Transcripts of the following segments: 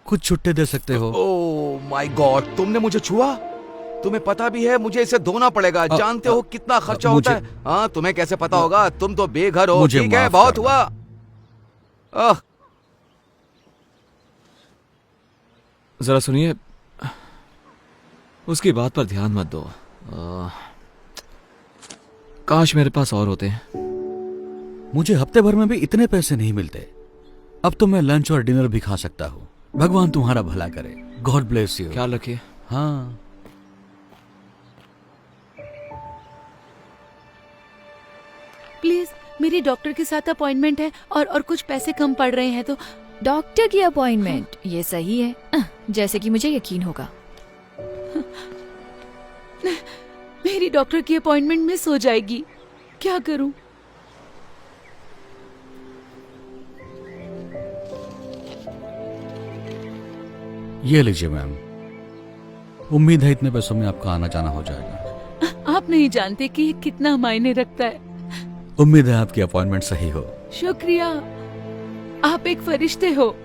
कुछ छुट्टे दे सकते हो? ओह माय गॉड, तुमने मुझे छुआ? तुम्हें पता भी है मुझे इसे धोना पड़ेगा। जानते हो कितना खर्चा होता है? हाँ, तुम्हें कैसे पता होगा? तुम तो बेघर हो। ठीक है, बहुत हुआ। जरा सुनिए, उसकी बात पर ध्यान मत दो। काश मेरे पास और होते हैं। मुझे हफ्ते भर में भी इतने पैसे नहीं मिलते। अब तो मैं लंच और डिनर भी खा सकता हूँ। भगवान तुम्हारा भला करे। God bless you. ख्याल रखिए। हाँ, प्लीज, मेरी डॉक्टर के साथ अपॉइंटमेंट है और कुछ पैसे कम पड़ रहे हैं तो। डॉक्टर की अपॉइंटमेंट? ये सही है, जैसे कि मुझे यकीन होगा। मेरी डॉक्टर की अपॉइंटमेंट मिस हो जाएगी, क्या करूं? ये लीजिए मैम। उम्मीद है इतने पैसों में आपका आना जाना हो जाएगा। आप नहीं जानते कि ये कितना मायने रखता है। उम्मीद है आपकी अपॉइंटमेंट सही हो। शुक्रिया, आप एक फरिश्ते हो।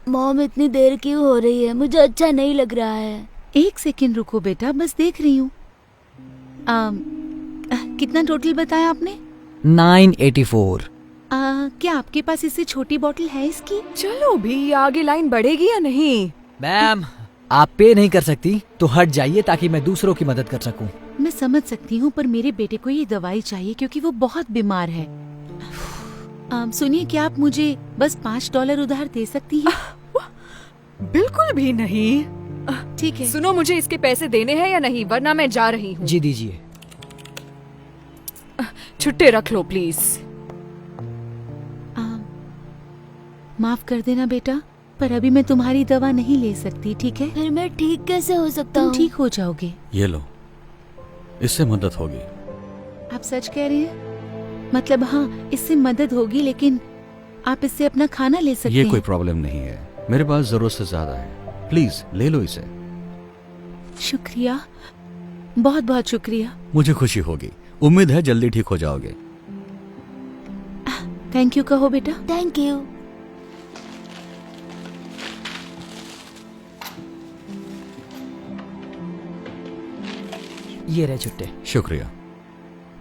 मॉम, इतनी देर क्यों हो रही है? मुझे अच्छा नहीं लग रहा है। एक सेकंड रुको बेटा, बस देख रही हूँ। कितना टोटल बताया आपने? 984। क्या आपके पास इससे छोटी बोतल है इसकी? चलो भी, आगे लाइन बढ़ेगी या नहीं? मैम, आप पे नहीं कर सकती तो हट जाइए ताकि मैं दूसरों की मदद कर सकूं। मैं समझ सकती हूँ, पर मेरे बेटे को ये दवाई चाहिए क्योंकि वो बहुत बीमार है। सुनिए, क्या आप मुझे बस $5 उधार दे सकती हैं? बिल्कुल भी नहीं। ठीक है। सुनो, मुझे इसके पैसे देने हैं या नहीं, वरना मैं जा रही हूँ। जी दीजिए। छुट्टे रख लो प्लीज। माफ कर देना बेटा, पर अभी मैं तुम्हारी दवा नहीं ले सकती, ठीक है? फिर मैं ठीक कैसे हो सकता तुम हूँ? ठीक हो जाओगे। ये लो, इससे मदद होगी। आप सच कह रहे हैं? मतलब हाँ, इससे मदद होगी, लेकिन आप इससे अपना खाना ले सकते ये हैं। कोई प्रॉब्लम नहीं है, मेरे पास जरूरत से ज्यादा है। प्लीज ले लो इसे। शुक्रिया, बहुत बहुत शुक्रिया। मुझे खुशी होगी। उम्मीद है जल्दी ठीक हो जाओगे। थैंक यू कहो बेटा। Thank you. ये रहे छुट्टे। शुक्रिया।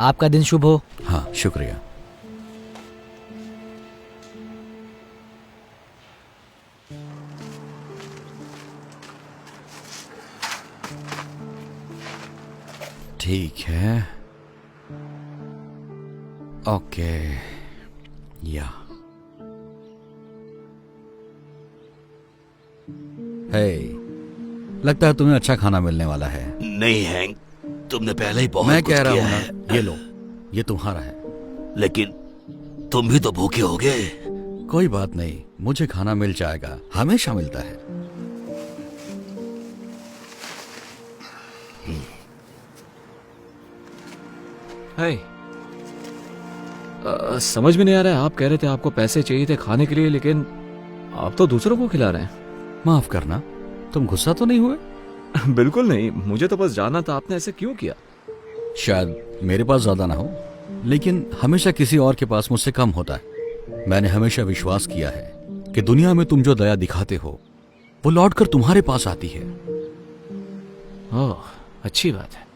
आपका दिन शुभ हो। हाँ, शुक्रिया। ठीक है, ओके। या हे, लगता है तुम्हें अच्छा खाना मिलने वाला है। नहीं हैंक, तुमने पहले ही बहुत मैं कुछ कह रहा किया हूं है। ना, ये लो, ये तुम्हारा है। लेकिन तुम भी तो भूखे होगे। कोई बात नहीं, मुझे खाना मिल जाएगा, हमेशा मिलता है। हाय। समझ में नहीं आ रहा है, आप कह रहे थे आपको पैसे चाहिए थे खाने के लिए, लेकिन आप तो दूसरों को खिला रहे हैं। माफ करना, तुम गुस्सा तो नहीं हुए? बिल्कुल नहीं, मुझे तो बस जानना था आपने ऐसे क्यों किया। शायद मेरे पास ज्यादा ना हो, लेकिन हमेशा किसी और के पास मुझसे कम होता है। मैंने हमेशा विश्वास किया है कि दुनिया में तुम जो दया दिखाते हो वो लौटकर तुम्हारे पास आती है। ओह, अच्छी बात है,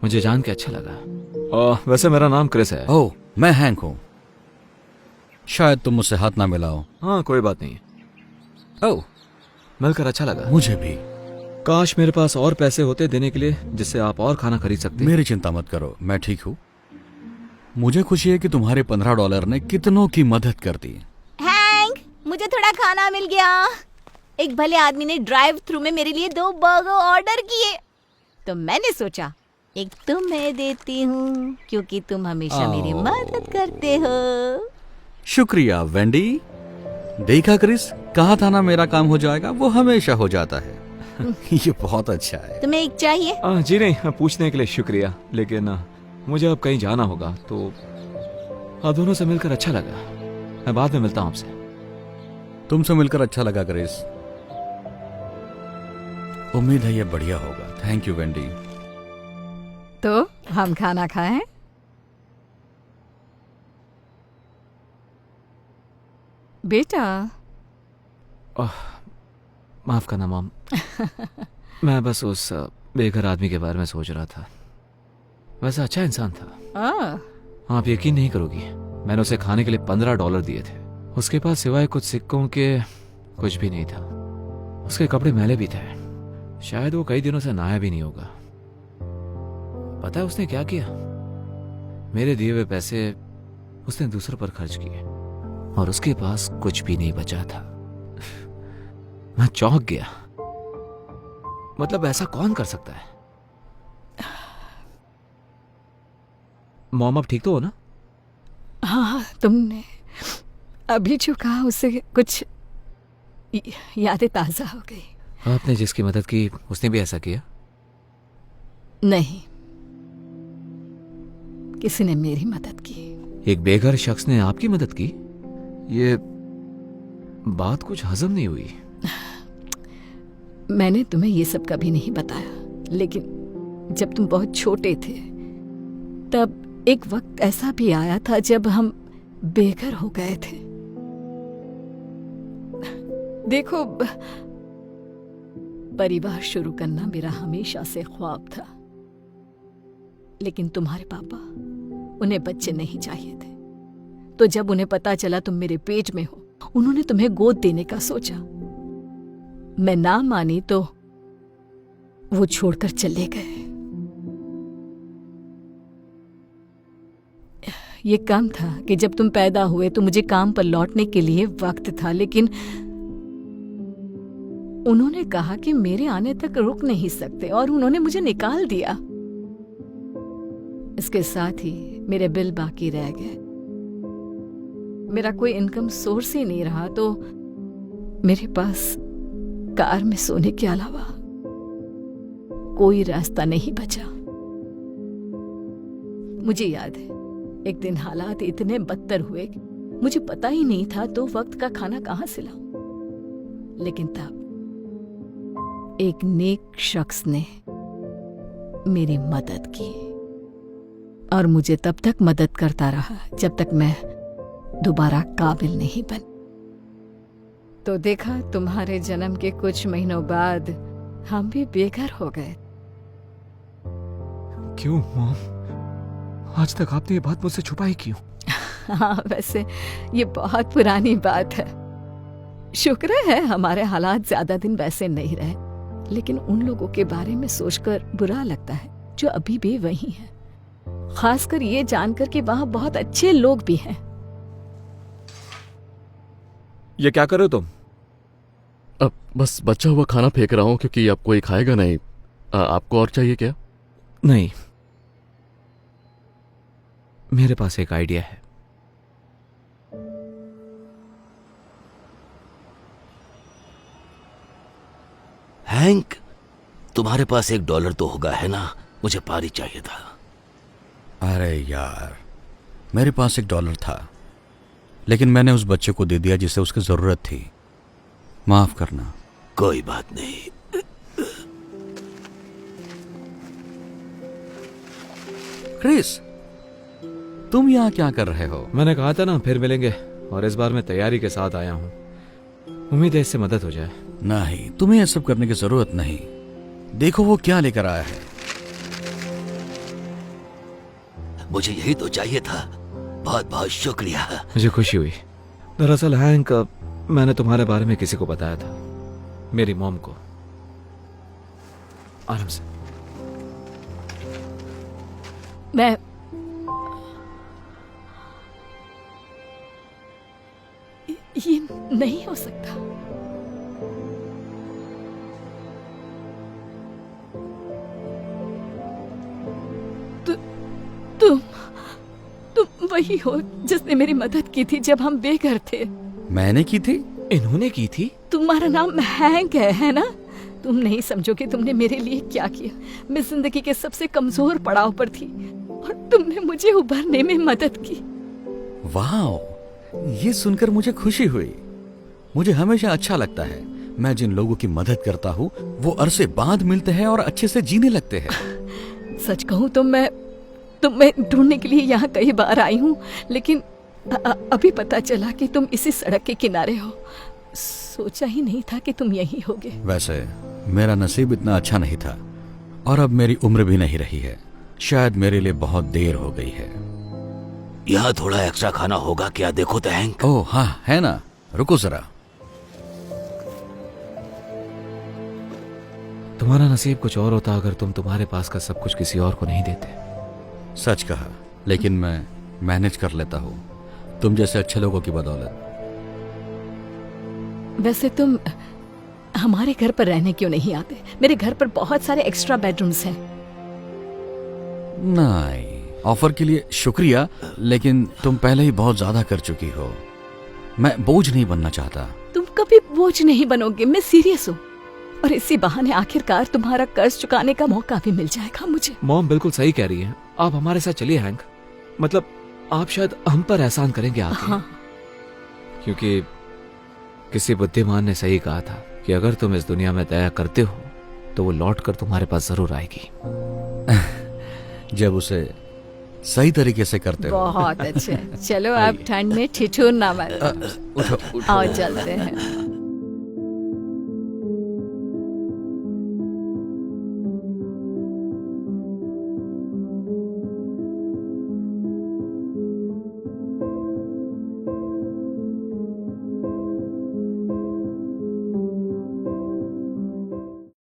मुझे जान के अच्छा लगा। वैसे मेरा नाम क्रिस है। ओह, मैं हैंक हूं। शायद तुम मुझसे हाथ ना मिलाओ। हाँ, कोई बात नहीं। ओह, मिलकर अच्छा लगा। मुझे भी। काश मेरे पास और पैसे होते देने के लिए, जिससे आप और खाना खरीद सकते। मेरी चिंता मत करो, मैं ठीक हूँ। मुझे खुशी है कि तुम्हारे $15 ने कितनों की मदद कर दी। हैंक, मुझे थोड़ा खाना मिल गया। एक भले आदमी ने ड्राइव थ्रू में मेरे लिए 2 बर्गर ऑर्डर किए, तो मैंने सोचा एक तुम्हें देती हूँ, क्योंकि तुम हमेशा मेरी मदद करते हो। शुक्रिया वेंडी। देखा क्रिस, कहा था ना मेरा काम हो जाएगा, वो हमेशा हो जाता है। ये बहुत अच्छा है। तुम्हें एक चाहिए? जी नहीं, पूछने के लिए शुक्रिया, लेकिन मुझे अब कहीं जाना होगा, तो आप दोनों से मिलकर अच्छा लगा। मैं बाद में मिलता हूँ आपसे। तुमसे मिलकर अच्छा लगा क्रिस। उम्मीद है ये बढ़िया होगा। Thank you Wendy. तो हम खाना खाएं? बेटा माफ करना मॉम। मैं बस उस बेघर आदमी के बारे में सोच रहा था। वैसा अच्छा इंसान था। आप यकीन नहीं करोगी, मैंने उसे खाने के लिए $15 दिए थे। उसके पास सिवाय कुछ सिक्कों के कुछ भी नहीं था। उसके कपड़े मैले भी थे। शायद वो कई दिनों से नहाया भी नहीं होगा। पता है उसने क्या किया? मेरे दिए हुए पैसे उसने दूसरों पर खर्च किए और उसके पास कुछ भी नहीं बचा था। मैं चौंक गया। मतलब ऐसा कौन कर सकता है? मॉम आप ठीक तो हो ना? हाँ, तुमने अभी जो कहा उससे कुछ यादें ताजा हो गई। आपने जिसकी मदद की उसने भी ऐसा किया? नहीं, किसी ने मेरी मदद की। एक बेघर शख्स ने आपकी मदद की? ये बात कुछ हजम नहीं हुई। मैंने तुम्हें ये सब कभी नहीं बताया, लेकिन जब तुम बहुत छोटे थे तब एक वक्त ऐसा भी आया था जब हम बेघर हो गए थे। देखो, परिवार शुरू करना मेरा हमेशा से ख्वाब था, लेकिन तुम्हारे पापा, उन्हें बच्चे नहीं चाहिए थे। तो जब उन्हें पता चला तुम मेरे पेट में हो, उन्होंने तुम्हें गोद देने का सोचा। मैं ना मानी तो वो छोड़कर चले गए। ये कम था कि जब तुम पैदा हुए तो मुझे काम पर लौटने के लिए वक्त था, लेकिन उन्होंने कहा कि मेरे आने तक रुक नहीं सकते और उन्होंने मुझे निकाल दिया। इसके साथ ही मेरे बिल बाकी रह गए। मेरा कोई इनकम सोर्स ही नहीं रहा, तो मेरे पास कार में सोने के अलावा कोई रास्ता नहीं बचा। मुझे याद है, एक दिन हालात इतने बदतर हुए कि मुझे पता ही नहीं था तो वक्त का खाना कहां से लाऊं। लेकिन तब एक नेक शख्स ने मेरी मदद की और मुझे तब तक मदद करता रहा जब तक मैं दोबारा काबिल नहीं बन। तो देखा, तुम्हारे जन्म के कुछ महीनों बाद हम भी बेघर हो गए। क्यों मॉम? आज तक आपने ये बात मुझसे छुपाई क्यों? हाँ, वैसे ये बहुत पुरानी बात है। शुक्र है हमारे हालात ज्यादा दिन वैसे नहीं रहे, लेकिन उन लोगों के बारे में सोचकर बुरा लगता है जो अभी भी वही हैं। खासकर ये जानकर कि वहाँ बहुत अच्छे लोग भी हैं। ये क्या कर रहे हो तुम? अब बस बचा हुआ खाना फेंक रहा हूँ क्योंकि अब कोई खाएगा नहीं। आपको और चाहिए क्या? नहीं, मेरे पास एक आइडिया है। हैंक, तुम्हारे पास $1 तो होगा, है ना? मुझे पारी चाहिए था। अरे यार, मेरे पास $1 था, लेकिन मैंने उस बच्चे को दे दिया जिसे उसकी जरूरत थी। माफ करना। कोई बात नहीं। क्रिस, तुम यहाँ क्या कर रहे हो? मैंने कहा था ना फिर मिलेंगे, और इस बार मैं तैयारी के साथ आया हूँ। उम्मीद है इससे मदद हो जाए। नहीं, तुम्हें यह सब करने की जरूरत नहीं। देखो वो क्या लेकर आया है। मुझे यही तो चाहिए था। बहुत बहुत शुक्रिया। मुझे खुशी हुई। दरअसल हैंक, मैंने तुम्हारे बारे में किसी को बताया था, मेरी मॉम को। आराम से। मैं ये नहीं हो सकता। तुम वही हो जिसने मेरी मदद की थी जब हम बेघर थे। मैंने की थी? इन्होंने की थी? तुम्हारा नाम हैंक है ना? तुम नहीं समझोगे तुमने मेरे लिए क्या किया। मैं जिंदगी के सबसे कमजोर पड़ाव पर थी और तुमने मुझे उभरने में मदद की। वाह, ये सुनकर मुझे खुशी हुई। मुझे हमेशा अच्छा लगता है मैं जिन लोगों की मदद करता हूँ वो अरसे बाद मिलते हैं और अच्छे से जीने लगते हैं। सच कहूँ तो मैं ढूंढने के लिए यहाँ कई बार आई हूँ, लेकिन अभी पता चला कि तुम इसी सड़क के किनारे हो। सोचा ही नहीं था कि तुम यहीं होगे। वैसे मेरा नसीब इतना अच्छा नहीं था और अब मेरी उम्र भी नहीं रही है। शायद मेरे लिए बहुत देर हो गई है। यहाँ थोड़ा एक्स्ट्रा खाना होगा क्या? देखो तो हैंक। ओह हाँ, है ना, रुको जरा। तुम्हारा नसीब कुछ और होता अगर तुम तुम्हारे पास का सब कुछ किसी और को नहीं देते। सच कहा, लेकिन मैं मैनेज कर लेता हूँ तुम जैसे अच्छे लोगों की बदौलत। वैसे तुम हमारे घर पर रहने क्यों नहीं आते? मेरे घर पर बहुत सारे एक्स्ट्रा बेडरूम्स हैं। नहीं, ऑफर के लिए शुक्रिया, लेकिन तुम पहले ही बहुत ज्यादा कर चुकी हो। मैं बोझ नहीं बनना चाहता। तुम कभी बोझ नहीं बनोगे, मैं सीरियस हूँ। और इसी बहाने आखिरकार तुम्हारा कर्ज चुकाने का मौका भी मिल जाएगा मुझे। मॉम बिल्कुल सही कह रही है, आप हमारे साथ चलिए हैंक। मतलब आप शायद हम पर एहसान करेंगे आके। हाँ। क्योंकि किसी बुद्धिमान ने सही कहा था कि अगर तुम इस दुनिया में दया करते हो तो वो लौट कर तुम्हारे पास जरूर आएगी। जब उसे सही तरीके से करते हो। बहुत अच्छे। चलो अब ठंड में ठिठुरना मत। आओ चलते हैं।